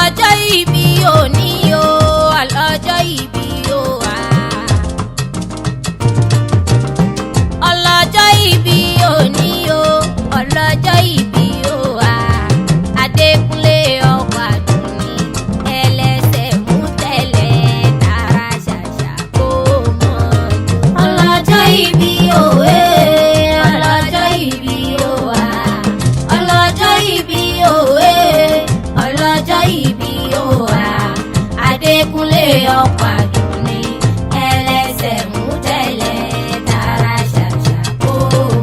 ọlọ́jọ́ ìbí òní o ọlọ́jọ́ ìbí o wá. ọlọ́jọ́ ìbí òní o ọlọ́jọ́ ìbí o wá. Adékúnlé ọkọ̀ Àdùnní ẹlẹ́sẹ̀ mú tẹ́lẹ̀ tààrà ṣàṣà kó mọ́ ọdún. ọlọ́jọ́ ìbí o ọlọ́jọ́ ìbí o wá. ọlọ́jọ́ ìbí o ọlọ́jọ́ ìbí o wá. Adékúnlé ọkọ̀ Àdùnní ẹlẹ́sẹ̀ mú tẹ́lẹ̀ tààrà ṣàṣà kó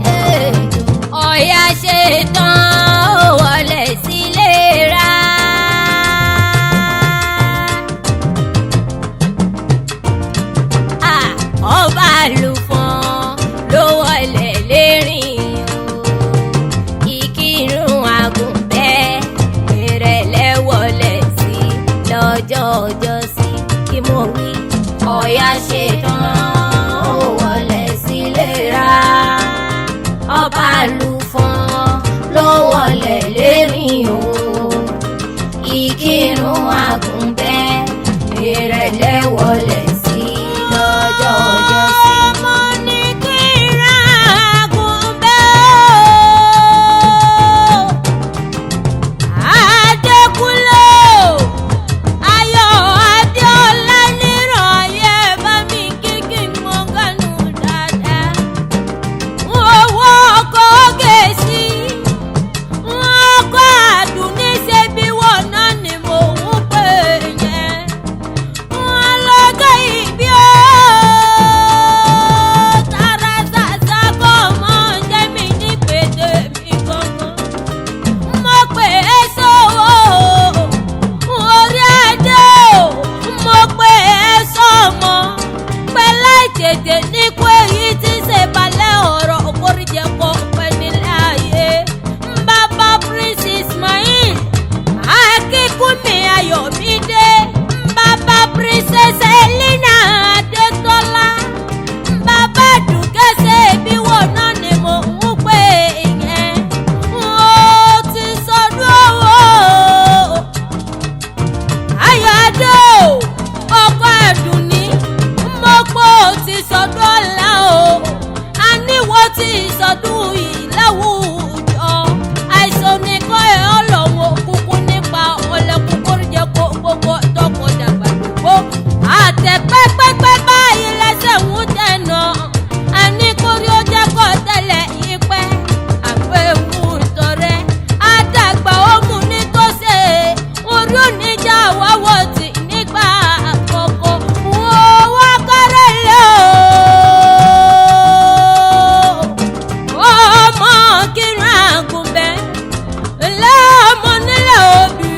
mọ́ ọdún. ọ̀yá ṣe tán ó wọlé sílé ra. ọba àlùfọ́n ló wọlé lérìn o. Ìkírun Àgùnbẹ́ Ìrẹ̀lẹ̀ wọlé sí lọ́jọ́ ọjọ́sí kí mo wí. ọ̀yá ṣe tán ó wọlé sílé ra. ọba àlùfọ́n ló wọlé lérìn o. Ìkírun Àgùnbẹ́ Ìrẹ̀lẹ̀ wọlé sí lọ́jọ́ ọjọ́sí. ọmọ ní kíra Àgùnbẹ́ o. Adékúnlé o. Ayọ̀ Adéọlá nírọ̀yẹ́ bá mi kíkì mọ́ gánú dáadáa. owó ọkọ̀ gèsì ọkọ̀ Àdùnní ṣe bí wọ́n náà ni mò ń pè yẹn. ọlọ́jọ́ ìbí o. tààrà ṣàṣà kò mọ̀ jẹ́ mi ní pété mi gangan. mo pè é sówó orí adé o. mo pè é sọ́mọ pẹ̀lú ìtètè ní kó èyí tí ṣe balẹ̀ ọ̀rọ̀ kórìjẹ́ kó pẹ́ nílé ayé. bàbá Prince Ismail Akínkúnmi Ayọ̀mídé. bàbá Princess Elena Adétọ́lá. bàbá Dùkẹ́sẹ̀ bí wọ́n náà ni mò ń pè yẹn. ó ti sọdún owó Ayọ̀adé o. ọkọ̀ Àdùnní mo pọ̀ ti sọdún ọ̀la o. àníwò ti sọdún ìlàwùjọ. àìsàn nìkan ẹ̀ ọlọ́wọ́ kúkú nípa ọlẹ́kùn kórìjẹ́ kó gbogbo tọkọ dàgbà dùgbò. àtẹ̀pẹ́pẹ́pẹ́ báyìí lẹ́sẹ̀ ń tẹ̀nà. àní kórí ó jẹ́ kó tẹ̀lẹ̀ yí pẹ́. àgbẹ̀wò tọrẹ àdàgbà òmù nítòsí. orí oníjà wáwọ̀ tì nígbà àkọ́kọ́. owó kárẹ̀ lé o. ọmọ Ìkírun Àgùnbẹ́ ńlẹ́ ọmọ nílẹ̀ òbí.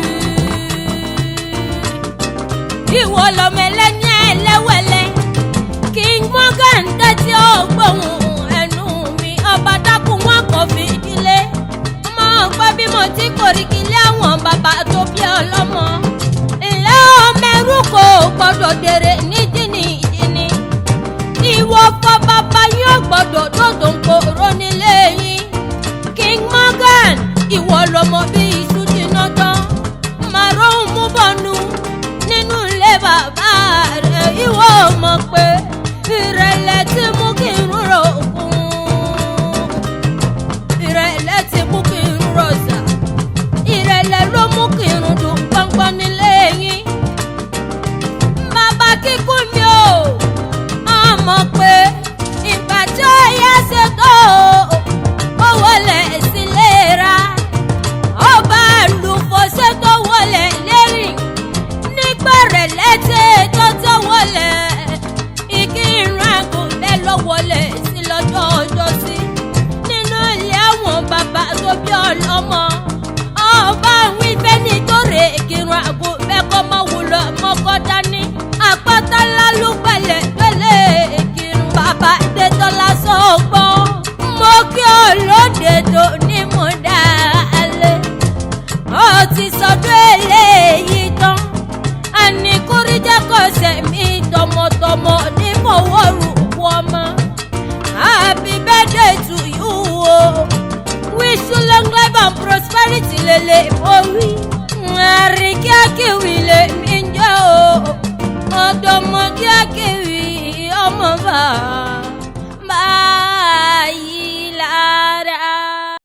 ìwọ lọmọ ẹlẹ́ni ẹlẹ́wẹ̀lẹ́. King Morgan tẹ́tí ọgbọ̀hún ẹnu mi. ọba dákun wọn kò fi ìdílé. ọmọ ọgbẹ́ bímọ tí kò rí kílé àwọn bàbá tó bí ọlọ́mọ. ńlẹ́ ọmọ ẹrú kò gbọ́dọ̀ dèrè ní jìnnìjìnnì. ìwọ fọ bàbá yóò gbọ́dọ̀ dòdò kóró nílé yín. King Morgan ìwọ lọmọ bí iṣu jiná tán. màrún mú bọ́nu nínú ilé bàbá rẹ̀. ìwọ mọ̀ pé ìrẹ̀lẹ̀ ti mú kí n rò kún. ìrẹ̀lẹ̀ ti mú kí n rò sà. ìrẹ̀lẹ̀ ló mú kí n dùn gbọ́ngbọ́n nílé yín. bàbá Kíkúnmi o. mọ̀ pé ìgbà tí ó yá ṣe tó ó wọlé sílé ra. ọba àlùfọ́ ṣe tó wọlé lérìn. nígbà rẹ̀ lẹ́tẹ̀ tó wọlé. Ìkírun Àgùnbẹ́ ló wọlé sí lọ́jọ́ ọjọ́sí. nínú ilé àwọn bàbá tó bí ọlọ́mọ. ọba wí fẹ́ni tó rè Ìkírun Àgùnbẹ́ kọ́ mọ́ wúlò mọ́kọ́ dání. àpáta lálùpẹ̀lẹ̀ pẹ̀lẹ́ Ìkírun. bàbá Adétọ́lá sọ́gbọ́n mo kí olóde tó ní mo dá a lé. ó ti sọdún eléyìí tán. àní kórìjẹ́ kò sẹ̀mí tọmọtọmọ ní fọwọ́rù kú ọmọ. happy birthday to you o. wish you long life and prosperity lele orí. àríkí akíwì ọmọdé kiri ọmọ bá.